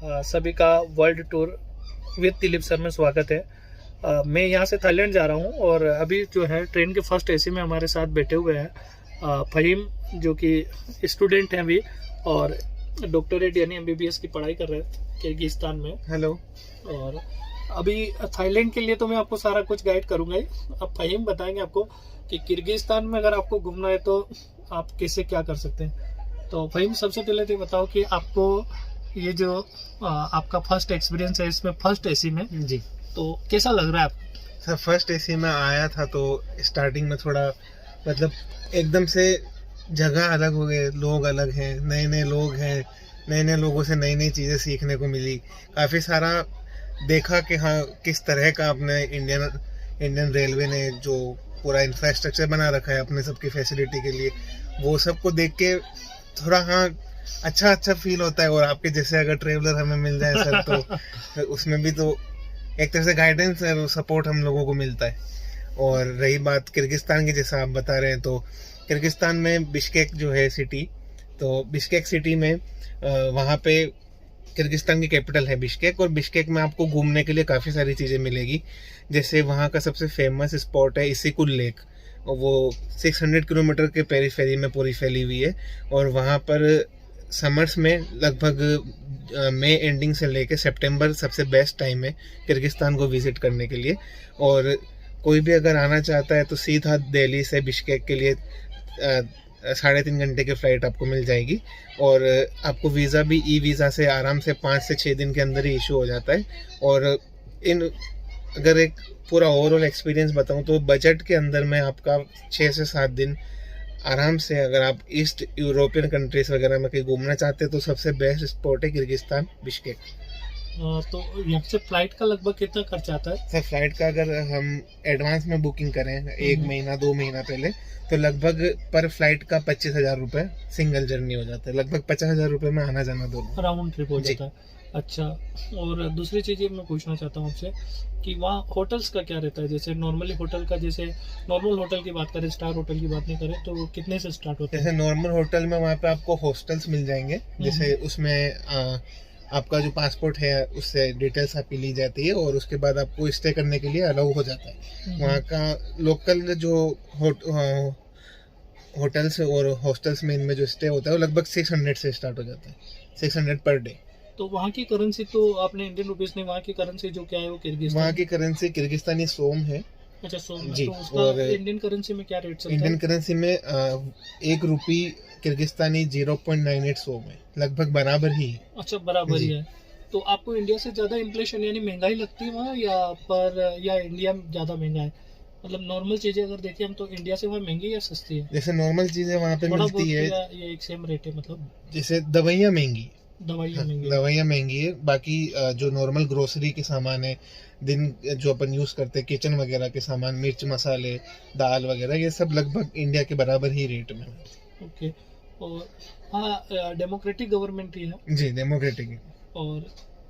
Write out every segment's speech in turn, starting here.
सभी का world tour with Dilip sir में स्वागत है। मैं यहाँ से थाईलैंड जा रहा हूँ और अभी जो है ट्रेन के फर्स्ट एसी में हमारे साथ बैठे हुए हैं फहीम, जो कि स्टूडेंट हैं अभी और डॉक्टरेट यानी MBBS की पढ़ाई कर रहे हैं किर्गिस्तान में। हेलो। और अभी थाईलैंड के लिए तो मैं आपको सारा कुछ गाइड करूँगा ही। अब फहीम बताएंगे आपको कि किर्गिस्तान में अगर आपको घूमना है तो आप कैसे क्या कर सकते हैं। तो फहीम, सबसे पहले तो बताओ कि आपको ये जो आपका फर्स्ट एक्सपीरियंस है इसमें फर्स्ट एसी में जी, तो कैसा लग रहा है आपको? सर फर्स्ट एसी में आया था तो स्टार्टिंग में थोड़ा मतलब एकदम से जगह अलग हो गए, लोग अलग हैं, नए नए लोग हैं, नए नए लोगों से नई नई चीज़ें सीखने को मिली। काफ़ी सारा देखा कि हाँ किस तरह का अपने इंडियन रेलवे ने जो पूरा इंफ्रास्ट्रक्चर बना रखा है अपने सबकी फैसिलिटी के लिए, वो सबको देख के थोड़ा हाँ अच्छा फील होता है। और आपके जैसे अगर ट्रेवलर हमें मिल जाए सर तो उसमें भी तो एक तरह से गाइडेंस और सपोर्ट हम लोगों को मिलता है। और रही बात किर्गिस्तान की, जैसा आप बता रहे हैं, तो किर्गिस्तान में बिश्केक जो है सिटी, तो बिश्केक सिटी में वहाँ पे किर्गिस्तान की कैपिटल है बिश्केक, और बिश्केक में आपको घूमने के लिए काफ़ी सारी चीज़ें मिलेगी। जैसे वहाँ का सबसे फेमस स्पॉट है इसिकुल लेक, और वो 600 किलोमीटर के पेरीफेरी में पूरी फैली हुई है। और वहाँ पर समर्स में लगभग मई एंडिंग से लेके सितंबर सबसे बेस्ट टाइम है किर्गिस्तान को विज़िट करने के लिए। और कोई भी अगर आना चाहता है तो सीधा दिल्ली से बिश्केक के लिए 3.5 घंटे की फ़्लाइट आपको मिल जाएगी। और आपको वीज़ा भी ई-वीज़ा से आराम से 5 से 6 दिन के अंदर ही इशू हो जाता है। और अगर एक पूरा ओवरऑल एक्सपीरियंस बताऊं तो बजट के अंदर में आपका 6 से 7 दिन आराम से, अगर आप ईस्ट यूरोपियन कंट्रीज वगैरह में कहीं घूमना चाहते हैं तो सबसे बेस्ट स्पॉट है किर्गिस्तान बिश्केक। तो यहाँ से फ्लाइट का लगभग कितना खर्च आता है? सर फ्लाइट का अगर हम एडवांस में बुकिंग करें 1 महीना 2 महीना पहले, तो लगभग पर फ्लाइट का 25,000 रुपये सिंगल जर्नी हो जाता है। लगभग 50,000 रुपये में आना जाना दोनों राउंड ट्रिप हो जाता है। अच्छा, और दूसरी चीज़ ये मैं पूछना चाहता हूँ आपसे कि वहाँ होटल्स का क्या रहता है? जैसे नॉर्मली होटल का, जैसे नॉर्मल होटल की बात करें, स्टार होटल की बात नहीं करें, तो कितने से स्टार्ट होता है? जैसे नॉर्मल होटल में वहाँ पे आपको हॉस्टल्स मिल जाएंगे, जैसे उसमें आपका जो पासपोर्ट है उससे डिटेल्स आपकी ली जाती है और उसके बाद आपको स्टे करने के लिए अलाउ हो जाता है। वहाँ का लोकल जो होटल्स और हॉस्टल्स में इनमें जो स्टे होता है वो लगभग 600 से स्टार्ट हो जाता है, 600 पर डे। तो वहाँ की करेंसी, तो आपने इंडियन रुपीस नहीं, वहाँ की करेंसी जो क्या है वो किर्गिस्तान, वहाँ की करेंसी किर्गिस्तानी सोम है। अच्छा, सोम जी। तो उसका और इंडियन करेंसी में क्या रेट चलता है? इंडियन करेंसी में 1 रुपी किर्गिस्तानी 0.98 सोम है, लगभग बराबर ही है। अच्छा, बराबर ही है। तो आपको इंडिया से ज़्यादा इन्फ्लेशन यानी महंगाई लगती है वहाँ, या इंडिया में ज़्यादा महंगा है? मतलब नॉर्मल चीज़ें अगर देखें हम तो इंडिया से वहाँ महंगी या सस्ती है? जैसे नॉर्मल चीज़ें वहाँ पे मिलती है, ये एक सेम रेट है? मतलब जैसे दवाइयाँ महंगी, दवाइयाँ महंगी है। बाकी जो नॉर्मल ग्रोसरी के सामान है, दिन जो अपन यूज़ करते हैं किचन वगैरह के सामान, मिर्च मसाले, दाल वगैरह, ये सब लगभग इंडिया के बराबर ही रेट में है। ओके। और हाँ, डेमोक्रेटिक गवर्नमेंट ही है? जी, डेमोक्रेटिक। और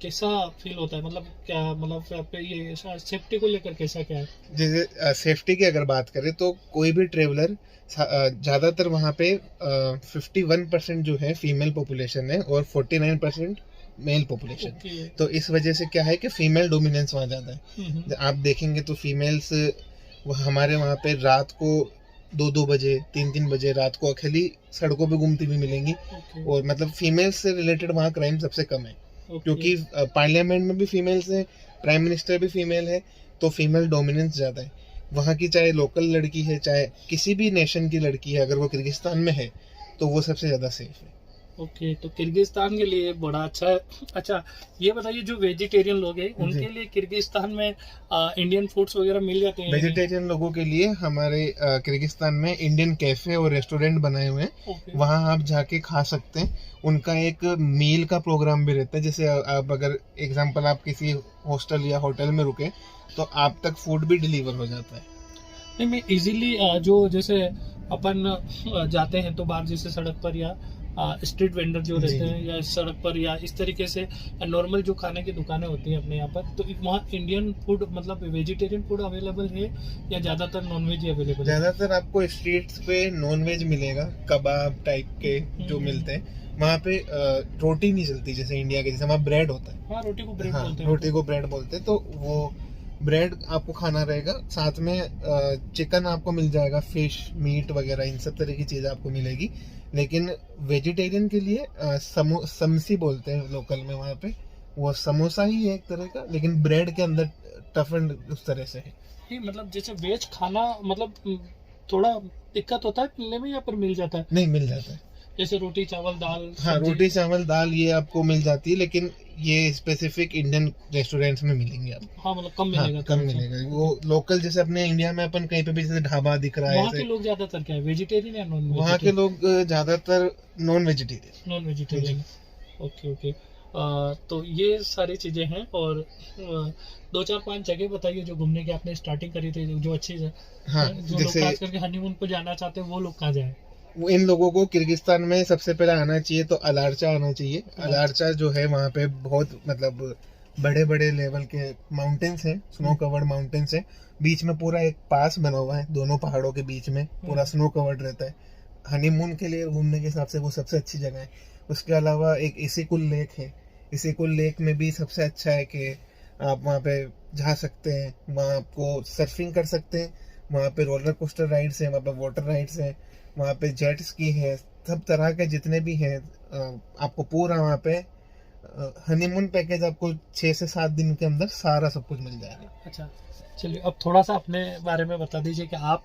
कैसा फील होता है, मतलब क्या, मतलब ये सेफ्टी को लेकर कैसा क्या है? जैसे सेफ्टी की अगर बात करें तो कोई भी ट्रेवलर, ज़्यादातर वहाँ पे 51% जो है फीमेल पॉपुलेशन है और 49% मेल पॉपुलेशन। तो इस वजह से क्या है कि फीमेल डोमिनेंस वहाँ ज़्यादा है। आप देखेंगे तो फीमेल्स हमारे वहाँ पे रात को 2-2 बजे 3-3 बजे रात को अकेली सड़कों पे घूमती भी मिलेंगी। और मतलब फीमेल्स से रिलेटेड वहाँ क्राइम सबसे कम है, क्योंकि पार्लियामेंट में भी फीमेल्स हैं, प्राइम मिनिस्टर भी फीमेल है, तो फीमेल डोमिनेंस ज़्यादा है वहाँ की। चाहे लोकल लड़की है, चाहे किसी भी नेशन की लड़की है, अगर वो किर्गिस्तान में है तो वो सबसे ज़्यादा सेफ है। ओके, तो किर्गिस्तान के लिए बड़ा अच्छा है। अच्छा, ये बताइए जो वेजिटेरियन लोग हैं उनके लिए किर्गिस्तान में इंडियन फूड्स वगैरह मिल जाते हैं? वेजिटेरियन लोगों के लिए हमारे किर्गिस्तान में इंडियन कैफे और रेस्टोरेंट बनाए हुए हैं, वहाँ आप जाके खा सकते हैं। उनका एक मील का प्रोग्राम भी रहता है, जैसे आप अगर एग्जांपल आप किसी हॉस्टल या होटल में रुके तो आप तक फूड भी डिलीवर हो जाता है। नहीं, मैं इजीली जो जैसे अपन जाते हैं तो बाहर जैसे सड़क पर या स्ट्रीट वेंडर जो रहते हैं या सड़क पर या इस तरीके से नॉर्मल जो खाने की दुकानें होती हैं अपने यहाँ पर, तो वहाँ इंडियन फूड मतलब वेजिटेरियन फूड अवेलेबल है या ज़्यादातर नॉनवेज ही अवेलेबल है? ज़्यादातर आपको स्ट्रीट्स पे नॉनवेज मिलेगा, कबाब टाइप के जो मिलते हैं। वहाँ पे रोटी नहीं चलती जैसे इंडिया के, जैसे वहाँ ब्रेड होता है। हाँ, रोटी को ब्रेड हाँ, बोलते हैं। रोटी को ब्रेड बोलते हैं। तो वो ब्रेड आपको खाना रहेगा, साथ में चिकन आपको मिल जाएगा, फिश, मीट वगैरह इन सब तरह की चीज़ आपको मिलेगी। लेकिन वेजिटेरियन के लिए समसी बोलते हैं लोकल में वहाँ पे, वो समोसा ही है एक तरह का, लेकिन ब्रेड के अंदर टफन उस तरह से है। नहीं, मतलब जैसे वेज खाना मतलब थोड़ा दिक्कत होता है मिलने में, या पर मिल जाता है? नहीं, मिल जाता है। जैसे रोटी चावल दाल हाँ, सब्जी? रोटी चावल दाल ये आपको मिल जाती है, लेकिन ये स्पेसिफिक इंडियन रेस्टोरेंट्स में मिलेंगे आपको। हाँ, मतलब कम हाँ, मिलेगा। कम थोड़ा सा। मिलेगा। वो लोकल जैसे अपने इंडिया में अपन कहीं पे भी जैसे ढाबा दिख रहा है वहाँ के ऐसे, लोग ज्यादातर क्या है, वेजिटेरियन या नॉन वहाँ के लोग ज्यादातर non vegetarian. Non vegetarian. Okay okay. तो ये सारी चीजें हैं। और 2-4-5 जगह बताइए जो घूमने की आपने स्टार्टिंग करी थी, जो अच्छी है। हाँ, जो लोग जैसे खास करके हनीमून पे जाना चाहते हैं वो लोग कहाँ जाए? वो इन लोगों को किर्गिस्तान में सबसे पहले आना चाहिए तो अलार्चा आना चाहिए। अलार्चा जो है वहाँ पे बहुत मतलब बड़े बड़े लेवल के माउंटेन्स हैं, स्नो कवर्ड माउंटेन्स हैं। बीच में पूरा एक पास बना हुआ है, दोनों पहाड़ों के बीच में पूरा स्नो कवर्ड रहता है। हनीमून के लिए घूमने के हिसाब से वो सबसे अच्छी जगह है। उसके अलावा एक इसिकुल लेक है, इसिकुल लेक में भी सबसे अच्छा है कि आप वहाँ पे जा सकते हैं, वहाँ आपको सर्फिंग कर सकते हैं, वहाँ पे रोलर कोस्टर राइड्स हैं, वहाँ पे वाटर राइड्स हैं, वहाँ पे जेट स्की है, सब तरह के जितने भी हैं आपको पूरा वहाँ पे हनीमून पैकेज आपको 6 से 7 दिन के अंदर सारा सब कुछ मिल जाएगा। अच्छा, चलिए अब थोड़ा सा अपने बारे में बता दीजिए कि आप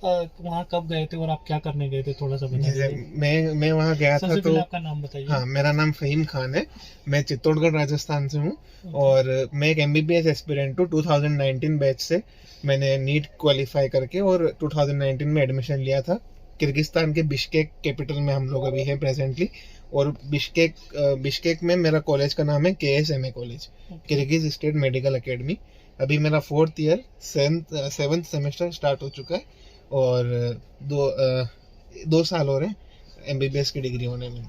वहाँ कब गए थे और आप क्या करने गए थे, थोड़ा सा बता जैसे दीजिए। मैं वहाँ गया था सबसे तो पहले आपका नाम बताइए। हाँ, मेरा नाम फहीम खान है, मैं चित्तौड़गढ़ राजस्थान से हूँ और मैं एक MBBS एस्पिरेंट हूँ। 2019 बैच से मैंने नीट क्वालिफाई करके और 2019 में एडमिशन लिया था। किर्गिस्तान के बिश्केक कैपिटल में हम लोग अभी हैं प्रेजेंटली, और बिश्केक में मेरा कॉलेज का नाम है KSMA college, Kyrgyz state medical academy. अभी मेरा 4th year 7th semester start हो चुका है और 2 साल हो रहे हैं MBBS की डिग्री होने में।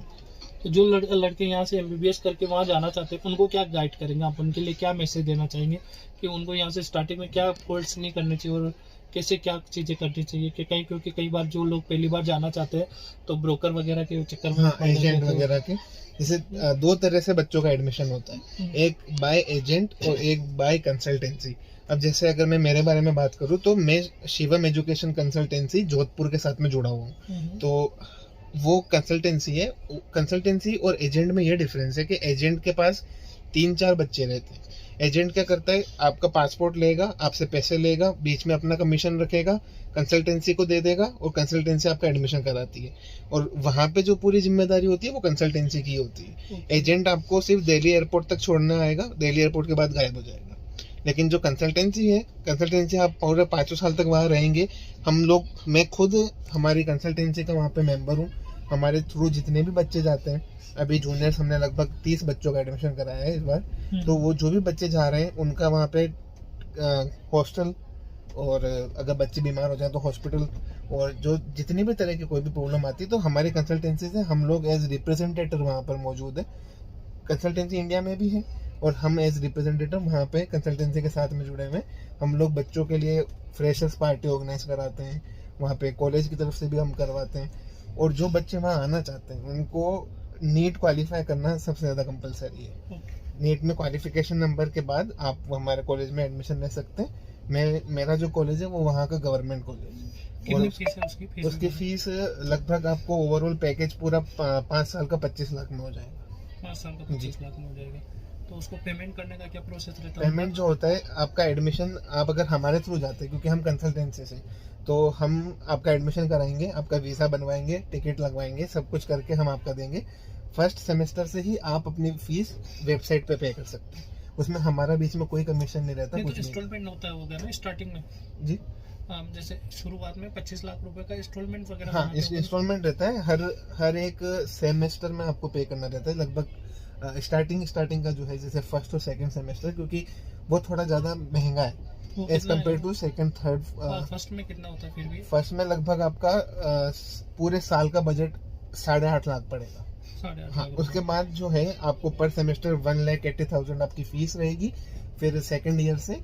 तो जो लड़के यहाँ से MBBS करके वहाँ जाना चाहते हैं उनको क्या गाइड करेंगे आप, उनके लिए क्या मैसेज देना चाहेंगे कि उनको यहाँ से स्टार्टिंग में क्या फॉल्ट्स नहीं करने चाहिए और कैसे क्या चीजें करनी चाहिए? कि कहीं क्योंकि कई बार जो लोग पहली बार जाना चाहते हैं तो ब्रोकर वगैरह के चक्कर में हाँ, एजेंट वगैरह के, जैसे 2 तरह से बच्चों का एडमिशन होता है, एक बाय एजेंट और एक बाय कंसल्टेंसी। अब जैसे अगर मैं मेरे बारे में बात करूँ तो मैं शिवम एजुकेशन कंसल्टेंसी जोधपुर के साथ में जुड़ा हुआ हूँ। तो वो कंसल्टेंसी है। कंसल्टेंसी और एजेंट में ये डिफरेंस है कि एजेंट के पास 3-4 बच्चे रहते हैं। एजेंट क्या करता है, आपका पासपोर्ट लेगा, आपसे पैसे लेगा, बीच में अपना कमीशन रखेगा, कंसल्टेंसी को दे देगा और कंसल्टेंसी आपका एडमिशन कराती है। और वहाँ पे जो पूरी जिम्मेदारी होती है वो कंसल्टेंसी की होती है। एजेंट आपको सिर्फ दिल्ली एयरपोर्ट तक छोड़ने आएगा, दिल्ली एयरपोर्ट के बाद गायब हो जाएगा। लेकिन जो कंसल्टेंसी है, कंसल्टेंसी आप पूरे 5 साल तक वहाँ रहेंगे। हम लोग, मैं खुद हमारी कंसल्टेंसी का वहाँ पे मेंबर हूँ। हमारे थ्रू जितने भी बच्चे जाते हैं, अभी जूनियर्स हमने लगभग 30 बच्चों का एडमिशन कराया है इस बार। तो वो जो भी बच्चे जा रहे हैं उनका वहाँ पे हॉस्टल, और अगर बच्चे बीमार हो जाए तो हॉस्पिटल, और जो जितनी भी तरह की कोई भी प्रॉब्लम आती है तो हमारी कंसल्टेंसी से हम लोग एज रिप्रेजेंटेटिव वहाँ पर मौजूद है। कंसल्टेंसी इंडिया में भी है और हम एज रिप्रेजेंटेटिव वहाँ पे कंसल्टेंसी के साथ में जुड़े हुए हैं। हम लोग बच्चों के लिए फ्रेशर्स पार्टी ऑर्गेनाइज कराते हैं, वहाँ पे कॉलेज की तरफ से भी हम करवाते हैं। और जो बच्चे वहाँ आना चाहते हैं उनको नीट क्वालिफाई करना सबसे ज़्यादा कंपलसरी है। नीट में क्वालिफिकेशन नंबर के बाद आप हमारे कॉलेज में एडमिशन ले सकते हैं। मेरा जो कॉलेज है वो वहाँ का गवर्नमेंट कॉलेज है। कितनी फीस है उसकी? उसकी फीस लगभग आपको ओवरऑल पैकेज पूरा 5 साल का 25 लाख में हो जाएगा। 5 साल का 25 लाख में हो जाएगा। तो उसको पेमेंट करने का क्या प्रोसेस रहता है? पेमेंट जो होता है, आपका एडमिशन आप अगर हमारे थ्रू जाते हैं, क्योंकि हम कंसल्टेंसी से, तो हम आपका एडमिशन कराएंगे, आपका वीज़ा बनवाएंगे, टिकट लगवाएंगे, सब कुछ करके हम आपका देंगे। फर्स्ट सेमेस्टर से ही आप अपनी फीस वेबसाइट पे कर सकते हैं, उसमें हमारा बीच में कोई कमीशन नहीं रहता। कुछ इंस्टॉलमेंट होता है वगैरह ना स्टार्टिंग में जी? जैसे शुरुआत में 25 लाख रुपए का इंस्टॉलमेंट वगैरह? हाँ, इंस्टॉलमेंट रहता है, हर एक सेमेस्टर में आपको पे करना रहता है। लगभग स्टार्टिंग का जो है, जैसे फर्स्ट और सेकंड सेमेस्टर, क्योंकि वो थोड़ा ज़्यादा महंगा है as compare to second third. First में कितना होता है फिर भी? फर्स्ट में लगभग आपका पूरे साल का बजट 8.5 लाख पड़ेगा। हाँ, उसके बाद जो है आपको पर सेमेस्टर 1,80,000 आपकी फीस रहेगी। फिर सेकंड ईयर से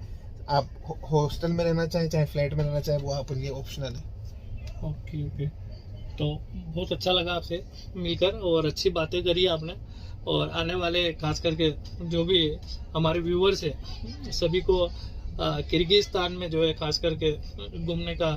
आप हॉस्टल में रहना चाहे फ्लैट में रहना चाहे, वो आप लिए ऑप्शनल है। Okay okay. तो बहुत अच्छा लगा आपसे मिलकर और अच्छी बातें करी आपने। और आने वाले खास करके जो भी हमारे व्यूअर्स है सभी को किर्गिस्तान में जो है खास करके घूमने का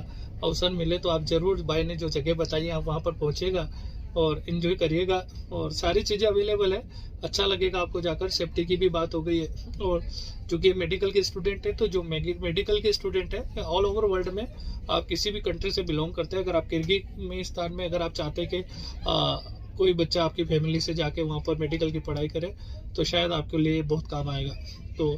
अवसर मिले तो आप जरूर, भाई ने जो जगह बताई आप वहाँ पर पहुँचेगा और एंजॉय करिएगा। और सारी चीज़ें अवेलेबल है, अच्छा लगेगा आपको जाकर। सेफ्टी की भी बात हो गई है। और चूँकि मेडिकल के स्टूडेंट है तो जो मेडिकल के स्टूडेंट है ऑल ओवर वर्ल्ड में आप किसी भी कंट्री से बिलोंग करते हैं, अगर आप किर्गिस्तान में अगर आप चाहते हैं कि कोई बच्चा आपकी फैमिली से जाके वहाँ पर मेडिकल की पढ़ाई करे तो शायद आपके लिए बहुत काम आएगा। तो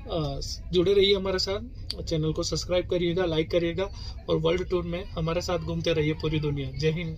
जुड़े रहिए हमारे साथ, चैनल को सब्सक्राइब करिएगा, लाइक करिएगा और वर्ल्ड टूर में हमारे साथ घूमते रहिए पूरी दुनिया। जय हिंद।